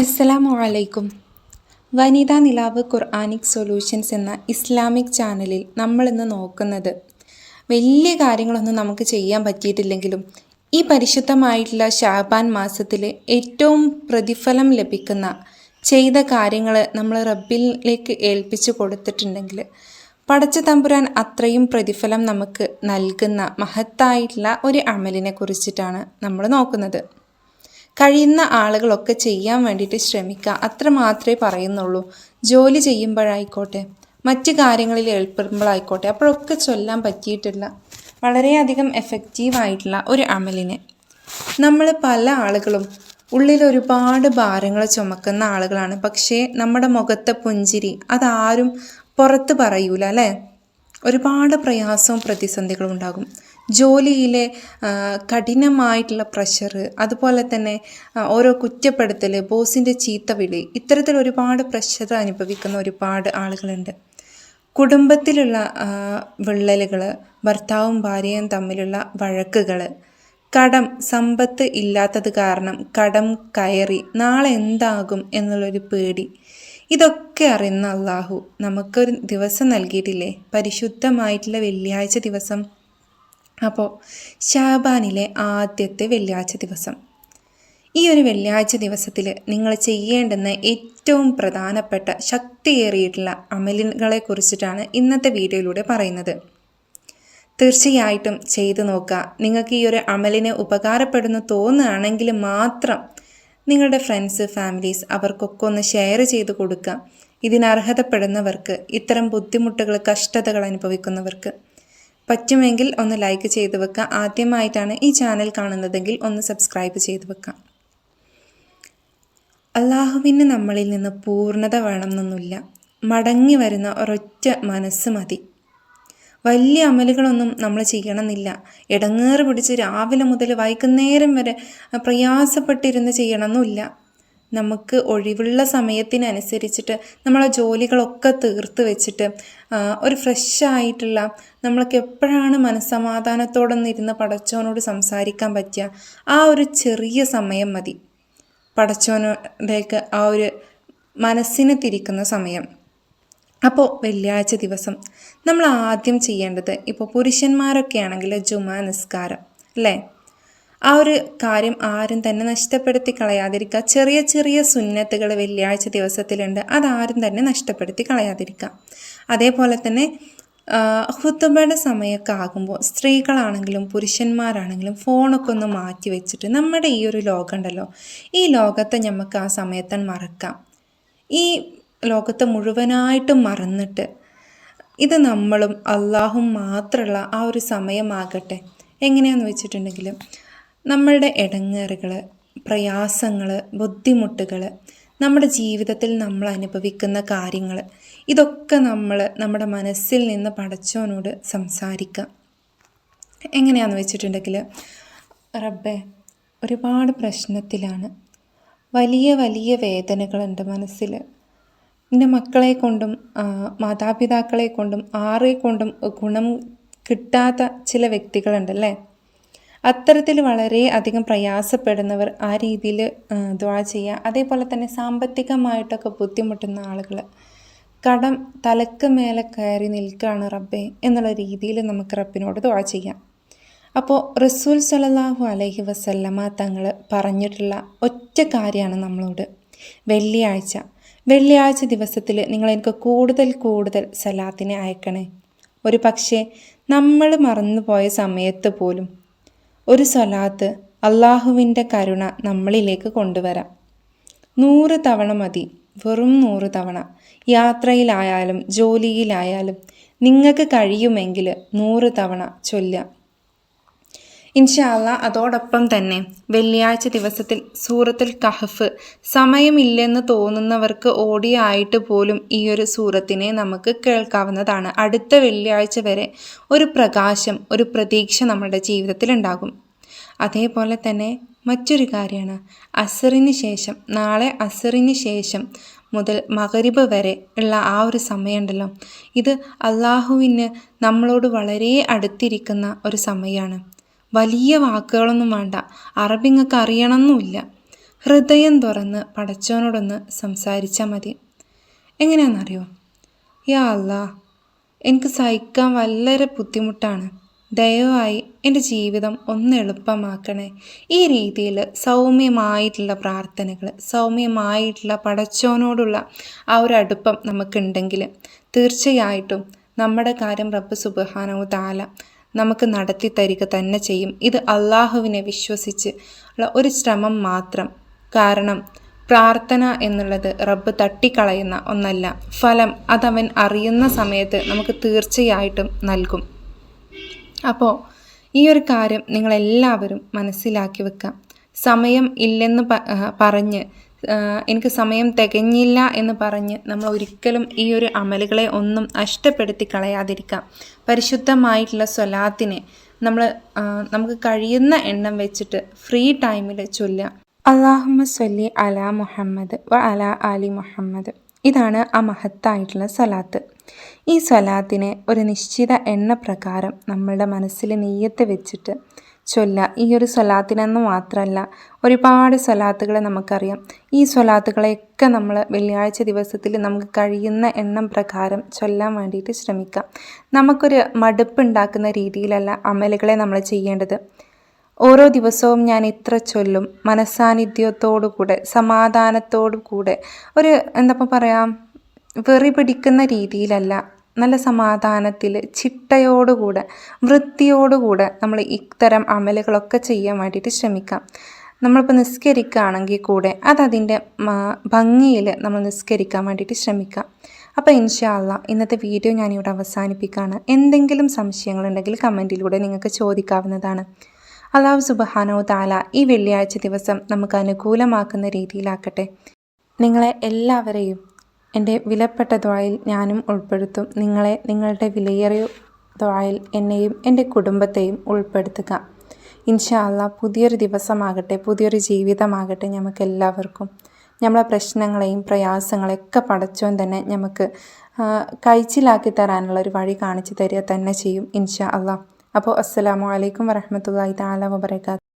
അസ്സലാമു അലൈക്കും. വനിതാ നിലാവ് ഖുർആനിക് സൊല്യൂഷൻസ് എന്ന ഇസ്ലാമിക് ചാനലിൽ നമ്മളിന്ന് നോക്കുന്നത് വലിയ കാര്യങ്ങളൊന്നും നമുക്ക് ചെയ്യാൻ പറ്റിയിട്ടില്ലെങ്കിലും ഈ പരിശുദ്ധമായിട്ടുള്ള ഷാബാൻ മാസത്തിൽ ഏറ്റവും പ്രതിഫലം ലഭിക്കുന്ന ചെയ്ത കാര്യങ്ങൾ നമ്മൾ റബ്ബിലേക്ക് ഏൽപ്പിച്ചു കൊടുത്തിട്ടുണ്ടെങ്കിൽ പടച്ച തമ്പുരാൻ അത്രയും പ്രതിഫലം നമുക്ക് നൽകുന്ന മഹത്തായിട്ടുള്ള ഒരു അമലിനെ കുറിച്ചിട്ടാണ് നമ്മൾ നോക്കുന്നത്. കഴിയുന്ന ആളുകളൊക്കെ ചെയ്യാൻ വേണ്ടിയിട്ട് ശ്രമിക്കുക, അത്ര മാത്രമേ പറയുന്നുള്ളൂ. ജോലി ചെയ്യുമ്പോഴായിക്കോട്ടെ, മറ്റ് കാര്യങ്ങളിൽ ഏർപ്പെടുമ്പോഴായിക്കോട്ടെ, അപ്പോഴൊക്കെ ചൊല്ലാൻ പറ്റിയിട്ടുള്ള വളരെയധികം എഫക്റ്റീവായിട്ടുള്ള ഒരു അമലിനെ. നമ്മൾ പല ആളുകളും ഉള്ളിൽ ഒരുപാട് ഭാരങ്ങൾ ചുമക്കുന്ന ആളുകളാണ്. പക്ഷേ നമ്മുടെ മുഖത്തെ പുഞ്ചിരി അതാരും പുറത്ത് പറയൂല അല്ലേ? ഒരുപാട് പ്രയാസവും പ്രതിസന്ധികളും ഉണ്ടാകും. ജോലിയിലെ കഠിനമായിട്ടുള്ള പ്രഷർ, അതുപോലെ തന്നെ ഓരോ കുറ്റപ്പെടുത്തൽ, ബോസിൻ്റെ ചീത്തവിളി, ഇത്തരത്തിൽ ഒരുപാട് പ്രഷർ അനുഭവിക്കുന്ന ഒരുപാട് ആളുകളുണ്ട്. കുടുംബത്തിലുള്ള വിള്ളലുകൾ, ഭർത്താവും ഭാര്യയും തമ്മിലുള്ള വഴക്കുകൾ, കടം, സമ്പത്ത് ഇല്ലാത്തത് കാരണം കടം കയറി നാളെ എന്താകും എന്നുള്ളൊരു പേടി, ഇതൊക്കെ അറിയുന്ന അള്ളാഹു നമുക്കൊരു ദിവസം നൽകിയിട്ടില്ലേ? പരിശുദ്ധമായിട്ടുള്ള വെള്ളിയാഴ്ച ദിവസം. അപ്പോൾ ഷാബാനിലെ ആദ്യത്തെ വെള്ളിയാഴ്ച ദിവസം, ഈ ഒരു വെള്ളിയാഴ്ച ദിവസത്തിൽ നിങ്ങൾ ചെയ്യേണ്ടുന്ന ഏറ്റവും പ്രധാനപ്പെട്ട ശക്തിയേറിയിട്ടുള്ള അമലുകളെ കുറിച്ചിട്ടാണ് ഇന്നത്തെ വീഡിയോയിലൂടെ പറയുന്നത്. തീർച്ചയായിട്ടും ചെയ്തു നോക്കുക. നിങ്ങൾക്ക് ഈ ഒരു അമലിന് ഉപകാരപ്പെടുന്നു തോന്നുകയാണെങ്കിൽ മാത്രം നിങ്ങളുടെ ഫ്രണ്ട്സ്, ഫാമിലീസ് അവർക്കൊക്കെ ഒന്ന് ഷെയർ ചെയ്ത് കൊടുക്കുക. ഇതിനർഹതപ്പെടുന്നവർക്ക്, ഇത്തരം ബുദ്ധിമുട്ടുകൾ, കഷ്ടതകൾ അനുഭവിക്കുന്നവർക്ക് പറ്റുമെങ്കിൽ ഒന്ന് ലൈക്ക് ചെയ്ത് വെക്കുക. ആദ്യമായിട്ടാണ് ഈ ചാനൽ കാണുന്നതെങ്കിൽ ഒന്ന് സബ്സ്ക്രൈബ് ചെയ്ത് വെക്കുക. അള്ളാഹുവിന് നമ്മളിൽ നിന്ന് പൂർണ്ണത വേണമെന്നൊന്നുമില്ല. മടങ്ങി വരുന്ന ഒരൊറ്റ മനസ്സ് മതി. വലിയ അമലുകളൊന്നും നമ്മൾ ചെയ്യണമെന്നില്ല. ഇടങ്ങേറ് പിടിച്ച് രാവിലെ മുതൽ വൈകുന്നേരം വരെ പ്രയാസപ്പെട്ടിരുന്ന് ചെയ്യണമെന്നില്ല. നമുക്ക് ഒഴിവുള്ള സമയത്തിനനുസരിച്ചിട്ട് നമ്മളെ ജോലികളൊക്കെ തീർത്ത് വെച്ചിട്ട് ഒരു ഫ്രഷായിട്ടുള്ള, നമ്മൾക്ക് എപ്പോഴാണ് മനസ്സമാധാനത്തോടെ ഇരുന്ന് പടച്ചോനോട് സംസാരിക്കാൻ പറ്റുക, ആ ഒരു ചെറിയ സമയം മതി. പടച്ചോനിലേക്ക് ആ ഒരു മനസ്സിനെ തിരിക്കുന്ന സമയം. അപ്പോൾ വെള്ളിയാഴ്ച ദിവസം നമ്മൾ ആദ്യം ചെയ്യേണ്ടത്, ഇപ്പോൾ പുരുഷന്മാരൊക്കെ ആണെങ്കിൽ ജുമാ നിസ്കാരം അല്ലേ? ആ ഒരു കാര്യം ആരും തന്നെ നഷ്ടപ്പെടുത്തി കളയാതിരിക്കുക. ചെറിയ ചെറിയ സുന്നത്തുകൾ വെള്ളിയാഴ്ച ദിവസത്തിലുണ്ട്, അതാരും തന്നെ നഷ്ടപ്പെടുത്തി കളയാതിരിക്കുക. അതേപോലെ തന്നെ ഖുതുബയുടെ സമയമൊക്കെ ആകുമ്പോൾ സ്ത്രീകളാണെങ്കിലും പുരുഷന്മാരാണെങ്കിലും ഫോണൊക്കെ ഒന്ന് മാറ്റി വെച്ചിട്ട് നമ്മുടെ ഈ ഒരു ലോകം ഉണ്ടല്ലോ, ഈ ലോകത്തെ നമുക്ക് ആ സമയത്ത് മറക്കാം. ഈ ലോകത്തെ മുഴുവനായിട്ടും മറന്നിട്ട് ഇത് നമ്മളും അള്ളാഹും മാത്രമുള്ള ആ ഒരു സമയമാകട്ടെ. എങ്ങനെയാണെന്ന് വെച്ചിട്ടുണ്ടെങ്കിൽ നമ്മളുടെ ഇടങ്ങേറുകൾ, പ്രയാസങ്ങൾ, ബുദ്ധിമുട്ടുകൾ, നമ്മുടെ ജീവിതത്തിൽ നമ്മൾ അനുഭവിക്കുന്ന കാര്യങ്ങൾ, ഇതൊക്കെ നമ്മൾ നമ്മുടെ മനസ്സിൽ നിന്ന് പടച്ചോനോട് സംസാരിക്കുക. എങ്ങനെയാണെന്ന് വെച്ചിട്ടുണ്ടെങ്കിൽ, റബ്ബേ, ഒരുപാട് പ്രശ്നത്തിലാണ്, വലിയ വലിയ വേദനകളുണ്ട് മനസ്സിൽ. എൻ്റെ മക്കളെ കൊണ്ടും മാതാപിതാക്കളെ കൊണ്ടും ആരെ കൊണ്ടും ഗുണം കിട്ടാത്ത ചില വ്യക്തികളുണ്ടല്ലേ? അത്തരത്തിൽ വളരെ അധികം പ്രയാസപ്പെടുന്നവർ ആ രീതിയിൽ ദുആ ചെയ്യുക. അതേപോലെ തന്നെ സാമ്പത്തികമായിട്ടൊക്കെ ബുദ്ധിമുട്ടുന്ന ആളുകൾ, കടം തലക്ക് മേലെ കയറി നിൽക്കുകയാണ് റബ്ബേ എന്നുള്ള രീതിയിൽ നമുക്ക് റബ്ബിനോട് ദുആ ചെയ്യാം. അപ്പോൾ റസൂൽ സ്വല്ലല്ലാഹു അലൈഹി വസല്ലമ തങ്ങൾ പറഞ്ഞിട്ടുള്ള ഒറ്റ കാര്യമാണ് നമ്മളോട്, വെള്ളിയാഴ്ച ദിവസത്തിൽ നിങ്ങൾ എനിക്ക് കൂടുതൽ സലാത്തിനെ അയക്കണേ. ഒരു പക്ഷേ നമ്മൾ മറന്നുപോയ സമയത്ത് പോലും ഒരു സ്വലാത്ത് അള്ളാഹുവിൻ്റെ കരുണ നമ്മളിലേക്ക് കൊണ്ടുവരാം. 100 തവണ മതി, വെറും 100 തവണ. യാത്രയിലായാലും ജോലിയിലായാലും നിങ്ങൾക്ക് കഴിയുമെങ്കിൽ 100 തവണ ചൊല്ലുക ഇൻഷാ അല്ലാ. അതോടൊപ്പം തന്നെ വെള്ളിയാഴ്ച ദിവസത്തിൽ സൂറത്തുൽ കഹ്ഫ് സമയമില്ലെന്ന് തോന്നുന്നവർക്ക് ഓഡിയോ ആയിട്ട് പോലും ഈ ഒരു സൂറത്തിനെ നമുക്ക് കേൾക്കാവുന്നതാണ്. അടുത്ത വെള്ളിയാഴ്ച വരെ ഒരു പ്രകാശം, ഒരു പ്രതീക്ഷ നമ്മുടെ ജീവിതത്തിൽ ഉണ്ടാകും. അതേപോലെ തന്നെ മറ്റൊരു കാര്യമാണ്, നാളെ അസറിന് ശേഷം മുതൽ മഗ്‌രിബ് വരെ ഉള്ള ആ ഒരു സമയമുണ്ടല്ലോ, ഇത് അള്ളാഹുവിന് നമ്മളോട് വളരെ അടുത്തിരിക്കുന്ന ഒരു സമയമാണ്. വലിയ വാക്കുകളൊന്നും വേണ്ട, അറബി നിങ്ങൾക്ക് അറിയണമെന്നില്ല. ഹൃദയം തുറന്ന് പടച്ചോനോടൊന്ന് സംസാരിച്ചാൽ മതി. എങ്ങനെയാണെന്നറിയോ? യാ അല്ലാ, എനിക്ക് സഹിക്കാൻ വളരെ ബുദ്ധിമുട്ടാണ്, ദയവായി എൻ്റെ ജീവിതം ഒന്ന് എളുപ്പമാക്കണേ. ഈ രീതിയിൽ സൗമ്യമായിട്ടുള്ള പ്രാർത്ഥനകൾ, സൗമ്യമായിട്ടുള്ള പടച്ചോനോടുള്ള ആ ഒരു അടുപ്പം നമുക്കുണ്ടെങ്കിൽ തീർച്ചയായിട്ടും നമ്മുടെ കാര്യം റബ്ബ് സുബ്ഹാനഹു തആല നമുക്ക് നടത്തി തരിക തന്നെ ചെയ്യും. ഇത് അള്ളാഹുവിനെ വിശ്വസിച്ച് ഉള്ള ഒരു ശ്രമം മാത്രം. കാരണം പ്രാർത്ഥന എന്നുള്ളത് റബ്ബ് തട്ടിക്കളയുന്ന ഒന്നല്ല. ഫലം അതവൻ അറിയുന്ന സമയത്ത് നമുക്ക് തീർച്ചയായിട്ടും നൽകും. അപ്പോൾ ഈ ഒരു കാര്യം നിങ്ങളെല്ലാവരും മനസ്സിലാക്കി വെക്കാം. സമയം ഇല്ലെന്ന് പറഞ്ഞ് എനിക്ക് സമയം തികഞ്ഞില്ല എന്ന് പറഞ്ഞ് നമ്മൾ ഒരിക്കലും ഈ ഒരു അമലുകളെ ഒന്നും നഷ്ടപ്പെടുത്തി കളയാതിരിക്കാം. പരിശുദ്ധമായിട്ടുള്ള സ്വലാത്തിനെ നമുക്ക് കഴിയുന്ന എണ്ണം വെച്ചിട്ട് ഫ്രീ ടൈമിൽ ചൊല്ലുക. അല്ലാഹുമ്മ സ്വല്ലി അലാ മുഹമ്മദ് വ അലാ ആലി മുഹമ്മദ്. ഇതാണ് ആ മഹത്തായിട്ടുള്ള സ്വലാത്ത്. ഈ സ്വലാത്തിനെ ഒരു നിശ്ചിത എണ്ണ പ്രകാരം നമ്മളുടെ മനസ്സിൽ നെയ്യത്ത് വെച്ചിട്ട് ചൊല്ലുക. ഈ ഒരു സ്വലാത്തിനെന്ന് മാത്രമല്ല, ഒരുപാട് സ്വലാത്തുകൾ നമുക്കറിയാം. ഈ സ്വലാത്തുകളെയൊക്കെ നമ്മൾ വെള്ളിയാഴ്ച ദിവസത്തിൽ നമുക്ക് കഴിയുന്ന എണ്ണം പ്രകാരം ചൊല്ലാൻ വേണ്ടിയിട്ട് ശ്രമിക്കാം. നമുക്കൊരു മടുപ്പുണ്ടാക്കുന്ന രീതിയിലല്ല അമലുകളെ നമ്മൾ ചെയ്യേണ്ടത്. ഓരോ ദിവസവും ഞാൻ ഇത്ര ചൊല്ലും, മനസ്സാന്നിധ്യത്തോടുകൂടെ സമാധാനത്തോടുകൂടെ, ഒരു വെറി പിടിക്കുന്ന രീതിയിലല്ല, നല്ല സമാധാനത്തിൽ ചിട്ടയോടുകൂടെ വൃത്തിയോടുകൂടെ നമ്മൾ ഇത്തരം അമലുകളൊക്കെ ചെയ്യാൻ വേണ്ടിയിട്ട് ശ്രമിക്കാം. നമ്മളിപ്പോൾ നിസ്കരിക്കുകയാണെങ്കിൽ കൂടെ അതതിൻ്റെ ഭംഗിയിൽ നമ്മൾ നിസ്കരിക്കാൻ വേണ്ടിയിട്ട് ശ്രമിക്കാം. അപ്പോൾ ഇൻഷാ അല്ലാഹ് ഇന്നത്തെ വീഡിയോ ഞാനിവിടെ അവസാനിപ്പിക്കുകയാണ്. എന്തെങ്കിലും സംശയങ്ങളുണ്ടെങ്കിൽ കമൻറ്റിലൂടെ നിങ്ങൾക്ക് ചോദിക്കാവുന്നതാണ്. അല്ലാഹു സുബ്ഹാനഹു തആല ഈ വെള്ളിയാഴ്ച ദിവസം നമുക്ക് അനുകൂലമാക്കുന്ന രീതിയിലാക്കട്ടെ. നിങ്ങളെ എല്ലാവരെയും എൻ്റെ വിലപ്പെട്ട ദുആയിൽ ഞാനും ഉൾപ്പെടുത്തും. നിങ്ങളുടെ വിലയേറിയ ദുആയിൽ എന്നെയും എൻ്റെ കുടുംബത്തെയും ഉൾപ്പെടുത്തുക. ഇൻഷാ അല്ലാഹ് പുതിയൊരു ദിവസമാകട്ടെ, പുതിയൊരു ജീവിതമാകട്ടെ. നമുക്കെല്ലാവർക്കും നമ്മളെ പ്രശ്നങ്ങളെയും പ്രയാസങ്ങളെയൊക്കെ പടച്ചോൻ തന്നെ നമുക്ക് കഴിച്ചിലാക്കി തരാനുള്ള ഒരു വഴി കാണിച്ചു തരിക തന്നെ ചെയ്യും ഇൻഷാ അല്ലാഹ്. അപ്പോൾ അസ്സലാമു അലൈക്കും വറഹ്മത്തുള്ളാഹി തആല വബറകാതുഹു.